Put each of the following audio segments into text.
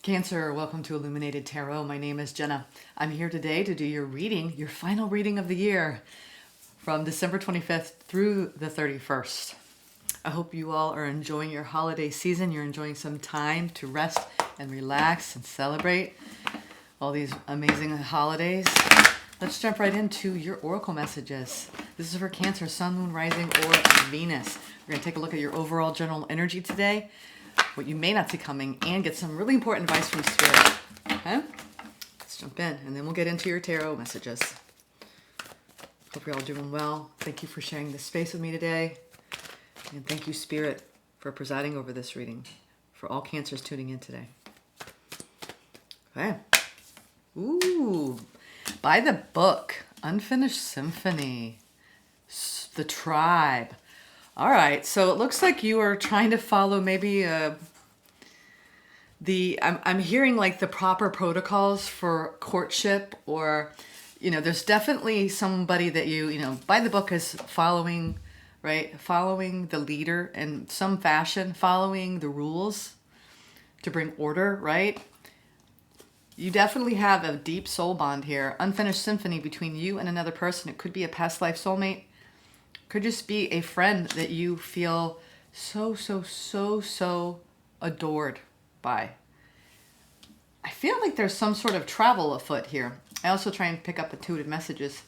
Cancer, welcome to Illuminated Tarot. My name is Jenna. I'm here today to do your reading, your final reading of the year from December 25th through the 31st. I hope you all are enjoying your holiday season. You're enjoying some time to rest and relax and celebrate all these amazing holidays. Let's jump right into your oracle messages. This is for Cancer, Sun, Moon, Rising, or Venus. We're going to take a look at your overall general energy today, what you may not see coming, and get some really important advice from Spirit. Okay? Let's jump in, and then we'll get into your tarot messages. Hope you're all doing well. Thank you for sharing this space with me today. And thank you, Spirit, for presiding over this reading, for all Cancers tuning in today. Okay. Ooh. By the book, Unfinished Symphony. The Tribe. All right, so it looks like you are trying to follow maybe I'm hearing like the proper protocols for courtship, or, there's definitely somebody that by the book is following, right? Following the leader in some fashion, following the rules to bring order, right? You definitely have a deep soul bond here. Unfinished symphony between you and another person. It could be a past life soulmate. Could just be a friend that you feel so adored by. I feel like there's some sort of travel afoot here. I also try and pick up intuitive messages.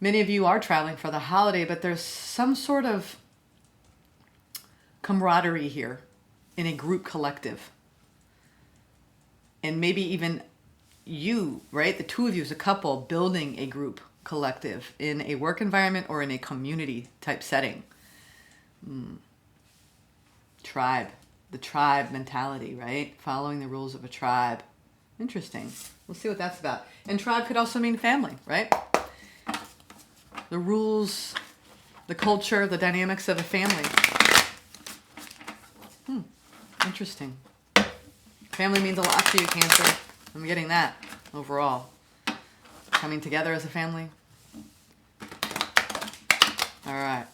Many of you are traveling for the holiday, but there's some sort of camaraderie here in a group collective. And maybe even you, right? The two of you as a couple building a group collective in a work environment or in a community type setting. Tribe. The tribe mentality, right? Following the rules of a tribe. Interesting. We'll see what that's about. And tribe could also mean family, right? The rules, the culture, the dynamics of a family. Interesting. Family means a lot to you, Cancer. I'm getting that overall. Coming together as a family. All right.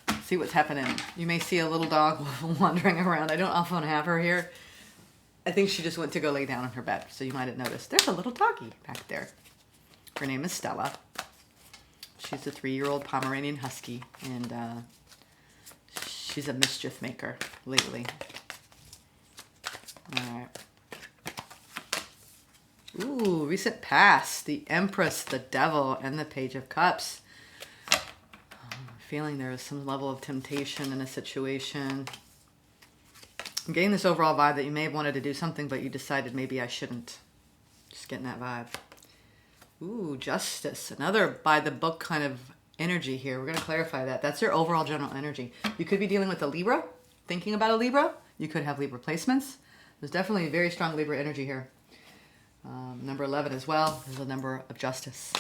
Let's see what's happening. You may see a little dog wandering around. I don't often have her here. I think she just went to go lay down in her bed, so you might have noticed. There's a little doggy back there. Her name is Stella. She's a 3-year-old Pomeranian Husky, and she's a mischief maker lately. All right. Ooh, recent past, the Empress, the Devil, and the Page of Cups. I'm feeling there is some level of temptation in a situation. I'm getting this overall vibe that you may have wanted to do something, but you decided maybe I shouldn't. Just getting that vibe. Ooh, Justice. Another by the book kind of energy here. We're going to clarify that. That's your overall general energy. You could be dealing with a Libra, thinking about a Libra. You could have Libra placements. There's definitely a very strong Libra energy here. Number 11 as well is a number of justice.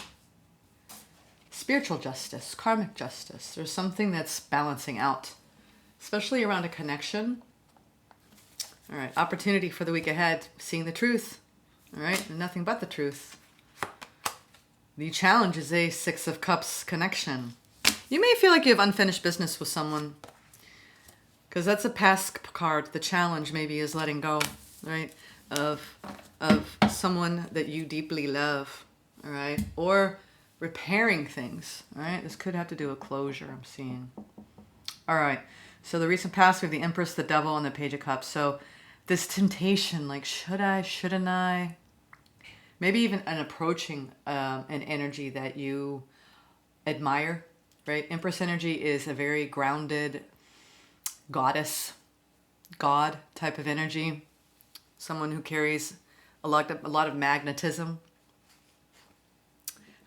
Spiritual justice, karmic justice. There's something that's balancing out, especially around a connection. All right, opportunity for the week ahead, seeing the truth. All right, and nothing but the truth. The challenge is a 6 of Cups connection. You may feel like you have unfinished business with someone, because that's a past card. The challenge maybe is letting go, right, of someone that you deeply love, all right, or repairing things, all right. This could have to do with closure, I'm seeing. All right, so the recent past, we have the Empress, the Devil, and the Page of Cups. So this temptation, like, should I, shouldn't I? Maybe even an approaching an energy that you admire, right? Empress energy is a very grounded goddess, God type of energy. Someone who carries a lot of magnetism.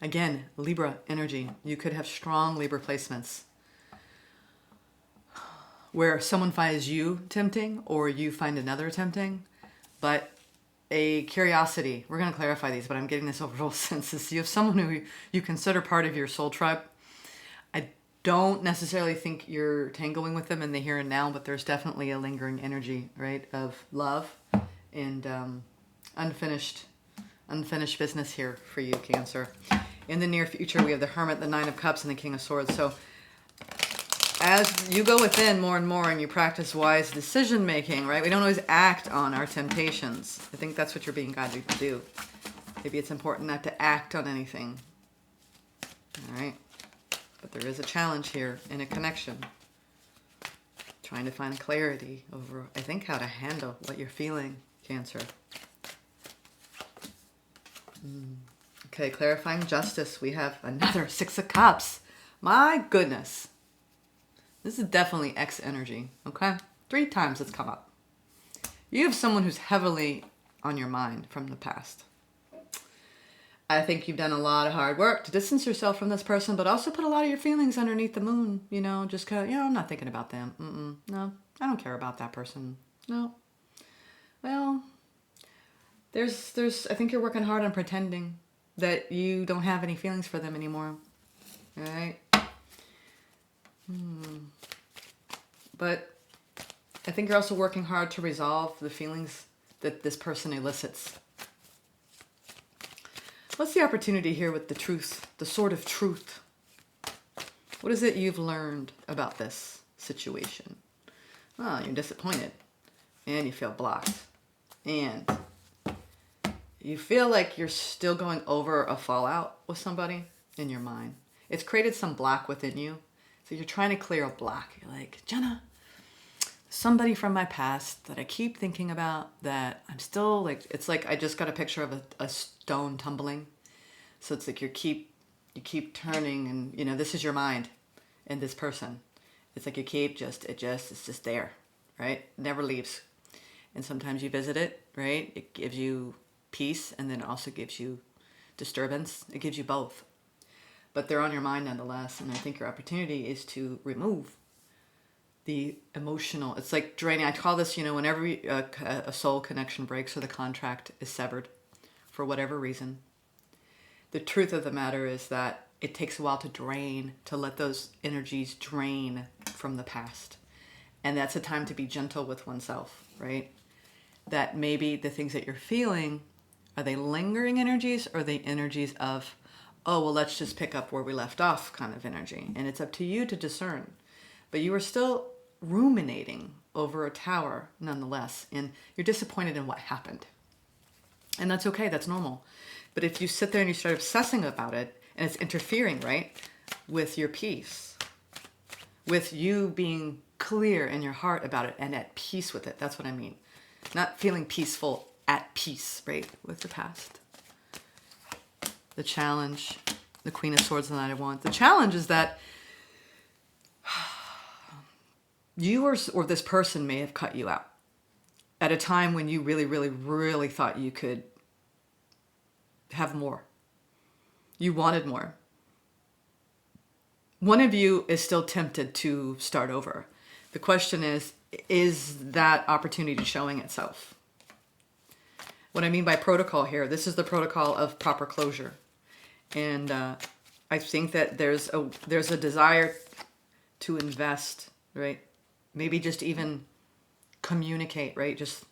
Again, Libra energy. You could have strong Libra placements where someone finds you tempting or you find another tempting, but a curiosity. We're going to clarify these, but I'm getting this overall sense is you have someone who you consider part of your soul tribe. I don't necessarily think you're tangling with them in the here and now, but there's definitely a lingering energy, right, of love and unfinished business here for you, Cancer. In the near future, we have the Hermit, the 9 of Cups, and the King of Swords. So as you go within more and more and you practice wise decision making, right? We don't always act on our temptations. I think that's what you're being guided to do. Maybe it's important not to act on anything. All right? But there is a challenge here in a connection. Trying to find clarity over, I think, how to handle what you're feeling, Cancer. Okay, clarifying justice. We have another Six of Cups. My goodness. This is definitely X energy, okay? 3 times it's come up. You have someone who's heavily on your mind from the past. I think you've done a lot of hard work to distance yourself from this person, but also put a lot of your feelings underneath the moon, you know, just kind of, you know, I'm not thinking about them. No, I don't care about that person. No. Well, there's, I think you're working hard on pretending that you don't have any feelings for them anymore. All right? But I think you're also working hard to resolve the feelings that this person elicits. What's the opportunity here with the truth, the sword of truth? What is it you've learned about this situation? Well, you're disappointed and you feel blocked and you feel like you're still going over a fallout with somebody in your mind. It's created some block within you. So you're trying to clear a block. You're like, Jenna, somebody from my past that I keep thinking about that I'm still like, it's like I just got a picture of a stone tumbling. So it's like you keep turning and, you know, this is your mind and this person. It's like you keep it's just there, right? It never leaves. And sometimes you visit it, right? It gives you peace and then it also gives you disturbance. It gives you both. But they're on your mind nonetheless. And I think your opportunity is to remove the emotional. It's like draining. I call this, you know, whenever a soul connection breaks or the contract is severed for whatever reason. The truth of the matter is that it takes a while to drain, to let those energies drain from the past. And that's a time to be gentle with oneself, right? That maybe the things that you're feeling, are they lingering energies or are they energies of, oh, well, let's just pick up where we left off kind of energy. And it's up to you to discern. But you are still ruminating over a tower nonetheless. And you're disappointed in what happened. And that's okay. That's normal. But if you sit there and you start obsessing about it and it's interfering, right, with your peace, with you being clear in your heart about it and at peace with it. That's what I mean. Not feeling peaceful, at peace, right, with the past. The challenge, the Queen of Swords and the Knight of Wands. The challenge is that you or this person may have cut you out at a time when you really, really, really thought you could have more. You wanted more. One of you is still tempted to start over. The question is that opportunity showing itself? What I mean by protocol here, this is the protocol of proper closure. And I think that there's a desire to invest, right? Maybe just even communicate, right? Just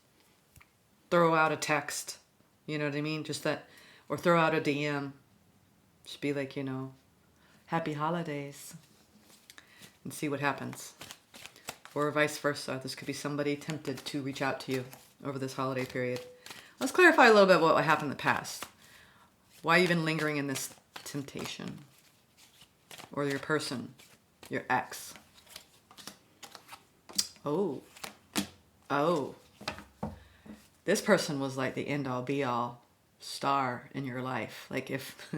throw out a text, you know what I mean? Just that, or throw out a DM. Just be like, you know, happy holidays and see what happens. Or vice versa. This could be somebody tempted to reach out to you over this holiday period. Let's clarify a little bit what happened in the past. Why you've been lingering in this temptation? Or your person, your ex. Oh. This person was like the end-all be-all star in your life. Like if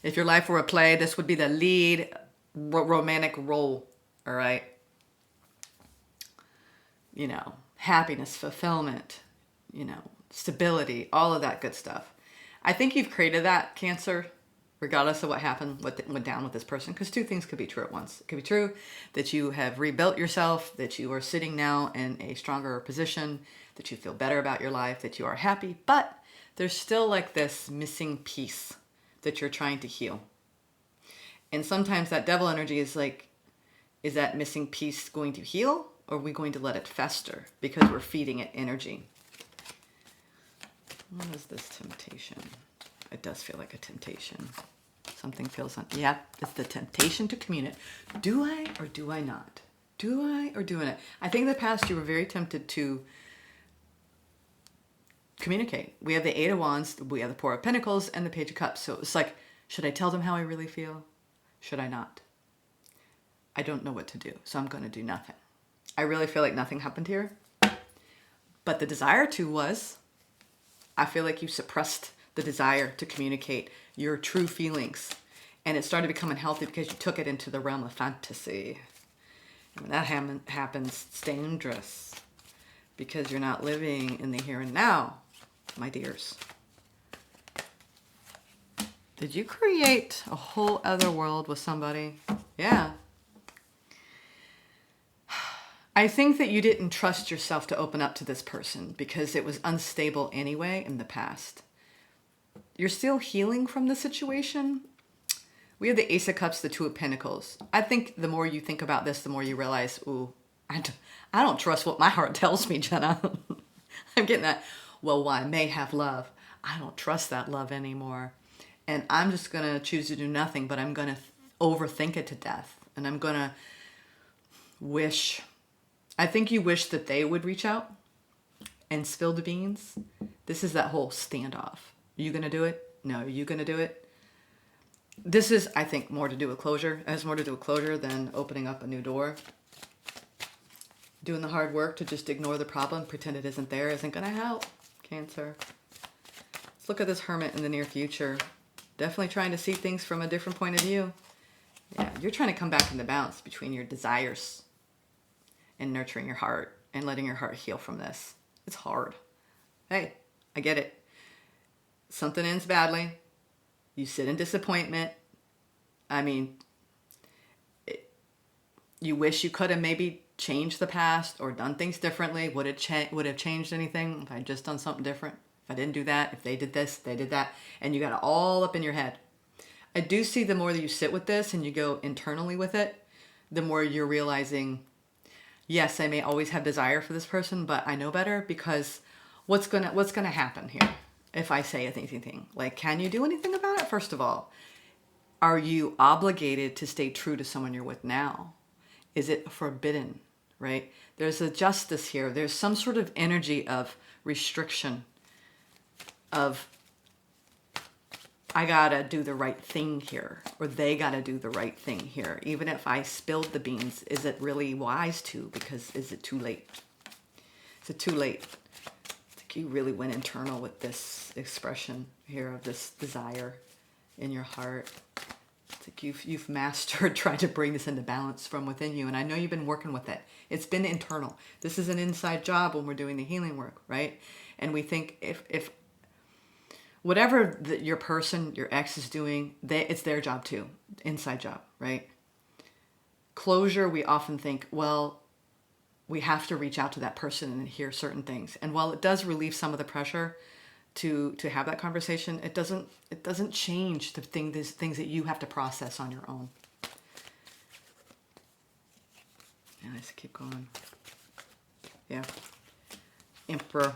your life were a play, this would be the lead romantic role, all right? You know, happiness, fulfillment, you know, stability, all of that good stuff. I think you've created that, Cancer, regardless of what happened, what went down with this person, because 2 things could be true at once. It could be true that you have rebuilt yourself, that you are sitting now in a stronger position, that you feel better about your life, that you are happy, but there's still like this missing piece that you're trying to heal. And sometimes that devil energy is like, is that missing piece going to heal? Or are we going to let it fester because we're feeding it energy? What is this temptation? It does feel like a temptation. Something feels, yeah, it's the temptation to communicate. Do I or do I not? Do I or do I not? I think in the past you were very tempted to communicate. We have the Eight of Wands, we have the Four of Pentacles, and the Page of Cups. So it's like, should I tell them how I really feel? Should I not? I don't know what to do, so I'm going to do nothing. I really feel like nothing happened here. But the desire to was, I feel like you suppressed the desire to communicate your true feelings. And it started becoming healthy because you took it into the realm of fantasy. And when that happens, it's dangerous. Because you're not living in the here and now, my dears. Did you create a whole other world with somebody? Yeah. I think that you didn't trust yourself to open up to this person because it was unstable anyway in the past. You're still healing from the situation. We have the Ace of Cups, the Two of Pentacles. I think the more you think about this, the more you realize, ooh, I don't trust what my heart tells me, Jenna. I'm getting that. Well, while I may have love, I don't trust that love anymore. And I'm just going to choose to do nothing, but I'm going to overthink it to death. And I'm going to wish... I think you wish that they would reach out and spill the beans. This is that whole standoff. Are you going to do it? No. Are you going to do it? This is, I think, more to do with closure. It has more to do with closure than opening up a new door. Doing the hard work to just ignore the problem, pretend it isn't there, isn't going to help, Cancer. Let's look at this Hermit in the near future. Definitely trying to see things from a different point of view. Yeah, you're trying to come back in the balance between your desires and nurturing your heart and letting your heart heal from this. It's hard. Hey, I get it. Something ends badly. You sit in disappointment. I mean, you wish you could have maybe changed the past or done things differently. Would it have changed anything if I'd just done something different? If I didn't do that, if they did this, they did that. And you got it all up in your head. I do see the more that you sit with this and you go internally with it, the more you're realizing, yes, I may always have desire for this person, but I know better because what's gonna happen here if I say anything? Like, can you do anything about it? First of all, are you obligated to stay true to someone you're with now? Is it forbidden, right? There's a justice here. There's some sort of energy of restriction, of I gotta do the right thing here, or they gotta do the right thing here. Even if I spilled the beans, is it really wise to? Because is it too late? Is it too late? I think you really went internal with this expression here of this desire in your heart. It's like you've mastered trying to bring this into balance from within you. And I know you've been working with it. It's been internal. This is an inside job when we're doing the healing work, right? And we think if whatever your person, your ex is doing, it's their job too. Inside job, right? Closure, we often think, well, we have to reach out to that person and hear certain things. And while it does relieve some of the pressure to have that conversation, it doesn't change the things that you have to process on your own. Yeah, let's keep going. Yeah. Emperor.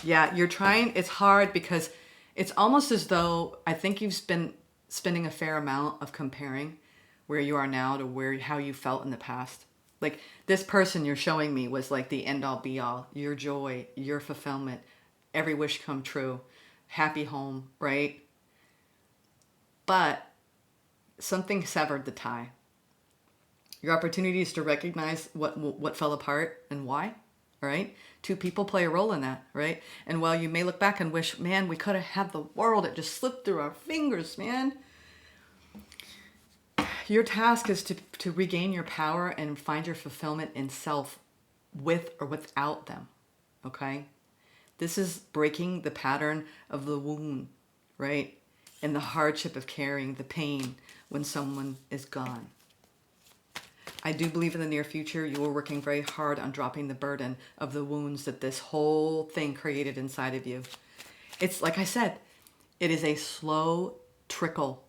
Yeah, you're trying, it's hard because it's almost as though I think you've been spending a fair amount of comparing where you are now to how you felt in the past. Like this person you're showing me was like the end all be all, your joy, your fulfillment, every wish come true, happy home, right? But something severed the tie. Your opportunities to recognize what fell apart and why, right? Two people play a role in that, right? And while you may look back and wish, man, we could have had the world, it just slipped through our fingers, man. Your task is to regain your power and find your fulfillment in self with or without them, okay? This is breaking the pattern of the wound, right? And the hardship of carrying the pain when someone is gone. I do believe in the near future you are working very hard on dropping the burden of the wounds that this whole thing created inside of you. It's like I said, it is a slow trickle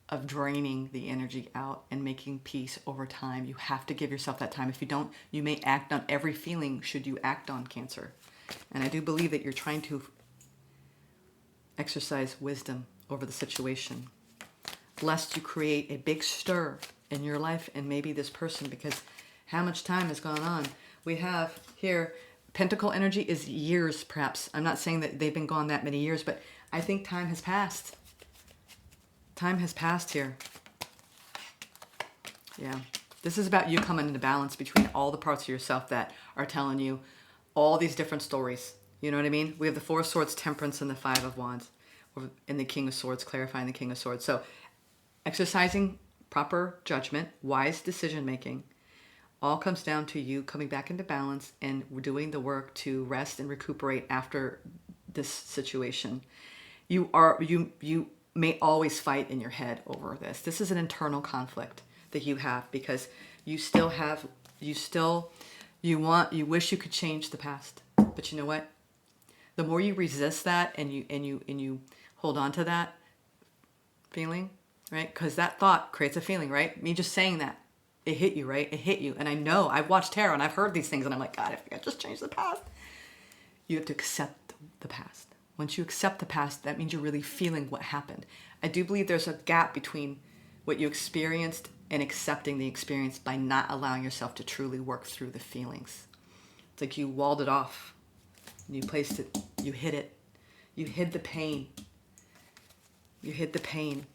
of draining the energy out and making peace over time. You have to give yourself that time. If you don't, you may act on every feeling should you act on Cancer. And I do believe that you're trying to exercise wisdom over the situation, lest you create a big stir in your life and maybe this person, because How much time has gone on? We have here, Pentacle energy is years, perhaps. I'm not saying that they've been gone that many years, but I think time has passed. Time has passed here. Yeah. This is about you coming into balance between all the parts of yourself that are telling you all these different stories. You know what I mean? We have the Four of Swords, Temperance, and the Five of Wands. And the King of Swords, clarifying the King of Swords. So exercising proper judgment, wise decision making, all comes down to you coming back into balance and doing the work to rest and recuperate after this situation. You may always fight in your head over this. This is an internal conflict that you have because you wish you could change the past. But you know what? The more you resist that and you hold on to that feeling, right? Because that thought creates a feeling, right? Me just saying that, it hit you, right? It hit you. And I know, I've watched tarot and I've heard these things and I'm like, God, if I could just change the past. You have to accept the past. Once you accept the past, that means you're really feeling what happened. I do believe there's a gap between what you experienced and accepting the experience by not allowing yourself to truly work through the feelings. It's like you walled it off. You placed it, you hid it. You hid the pain. You hid the pain.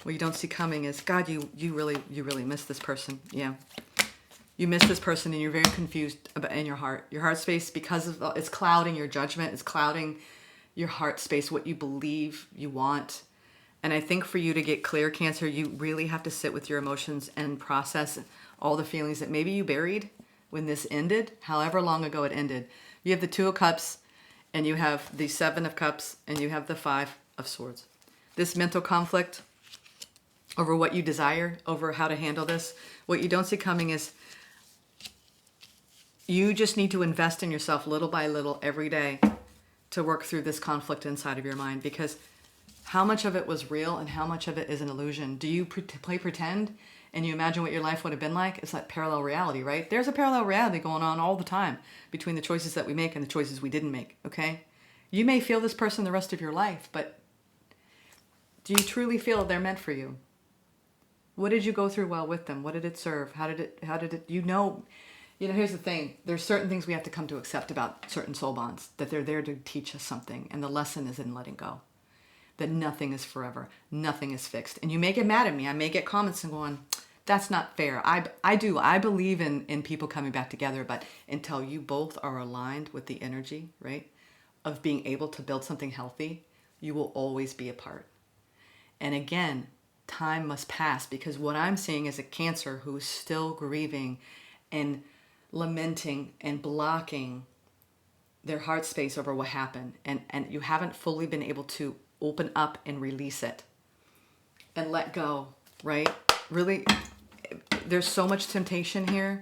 What you don't see coming is, God, you really miss this person. Yeah. You miss this person and you're very confused in your heart. Your heart space, because of it's clouding your judgment, it's clouding your heart space, what you believe you want. And I think for you to get clear, Cancer, you really have to sit with your emotions and process all the feelings that maybe you buried when this ended, however long ago it ended. You have the Two of Cups, and you have the Seven of Cups, and you have the Five of Swords. This mental conflict over what you desire, over how to handle this, what you don't see coming is you just need to invest in yourself little by little every day to work through this conflict inside of your mind, because how much of it was real and how much of it is an illusion? Do you play pretend and you imagine what your life would have been like? It's like parallel reality, right? There's a parallel reality going on all the time between the choices that we make and the choices we didn't make, okay? You may feel this person the rest of your life, but do you truly feel they're meant for you? What did you go through while with them? What did it serve? How did it, you know, here's the thing. There's certain things we have to come to accept about certain soul bonds, that they're there to teach us something. And the lesson is in letting go. That nothing is forever. Nothing is fixed. And you may get mad at me. I may get comments and going, that's not fair. I believe in people coming back together, but until you both are aligned with the energy, right, of being able to build something healthy, you will always be apart. And again, time must pass, because what I'm seeing is a Cancer who is still grieving and lamenting and blocking their heart space over what happened. And you haven't fully been able to open up and release it and let go, right? Really, there's so much temptation here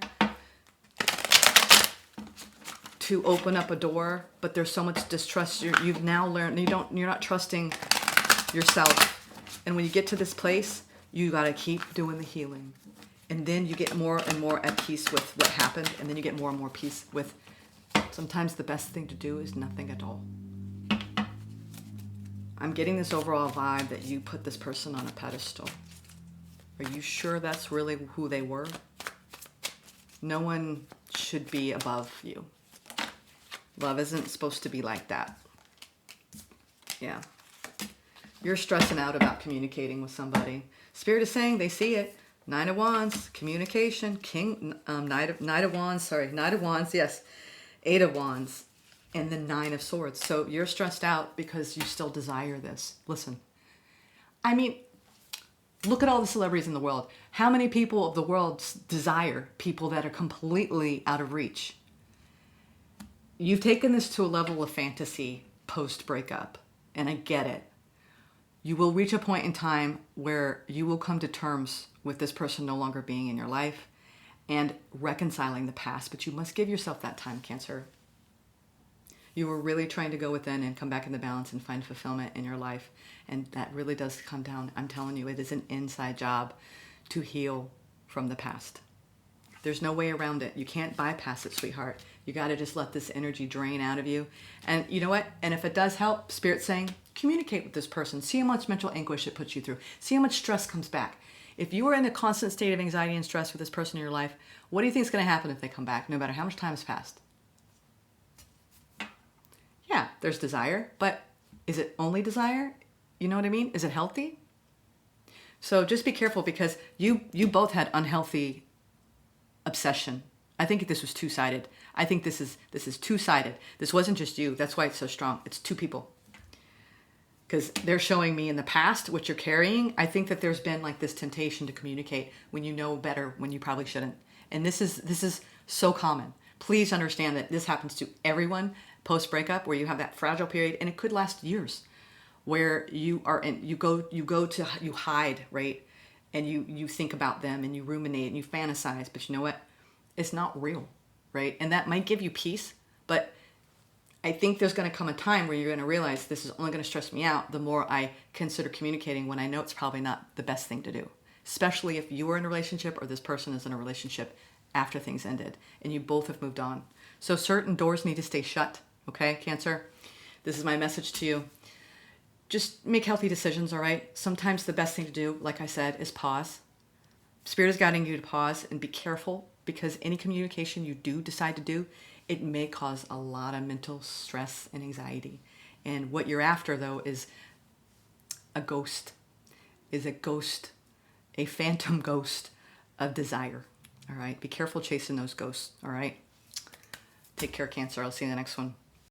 to open up a door, but there's so much distrust. You've now learned you're not trusting yourself. And when you get to this place, you got to keep doing the healing. And then you get more and more at peace with what happened. And then you get more and more peace with, sometimes the best thing to do is nothing at all. I'm getting this overall vibe that you put this person on a pedestal. Are you sure that's really who they were? No one should be above you. Love isn't supposed to be like that. Yeah. You're stressing out about communicating with somebody. Spirit is saying they see it. Nine of Wands, communication, Knight of Wands, yes. Eight of Wands, and the Nine of Swords. So you're stressed out because you still desire this. Listen, I mean, look at all the celebrities in the world. How many people of the world desire people that are completely out of reach? You've taken this to a level of fantasy post-breakup, and I get it. You will reach a point in time where you will come to terms with this person no longer being in your life and reconciling the past, but you must give yourself that time, Cancer. You were really trying to go within and come back into balance and find fulfillment in your life, and that really does come down. I'm telling you, it is an inside job to heal from the past. There's no way around it. You can't bypass it, sweetheart. You got to just let this energy drain out of you. And you know what? And if it does help, Spirit's saying, communicate with this person. See how much mental anguish it puts you through. See how much stress comes back. If you are in a constant state of anxiety and stress with this person in your life, what do you think is going to happen if they come back, no matter how much time has passed? Yeah, there's desire, but is it only desire? You know what I mean? Is it healthy? So just be careful, because you both had unhealthy obsession. I think this was two-sided. I think this is two-sided. This wasn't just you. That's why it's so strong. It's two people. Because they're showing me in the past what you're carrying. I think that there's been like this temptation to communicate when you know better, when you probably shouldn't. And this is so common. Please understand that this happens to everyone post-breakup, where you have that fragile period, and it could last years, where you hide, right? And you think about them, and you ruminate, and you fantasize, but you know what? It's not real, right? And that might give you peace, but I think there's going to come a time where you're going to realize this is only going to stress me out the more I consider communicating, when I know it's probably not the best thing to do, especially if you were in a relationship or this person is in a relationship after things ended and you both have moved on. So certain doors need to stay shut, okay, Cancer? This is my message to you. Just make healthy decisions, all right? Sometimes the best thing to do, like I said, is pause. Spirit is guiding you to pause and be careful, because any communication you do decide to do, it may cause a lot of mental stress and anxiety. And what you're after, though, is a ghost, a phantom ghost of desire. All right? Be careful chasing those ghosts. All right? Take care, Cancer. I'll see you in the next one.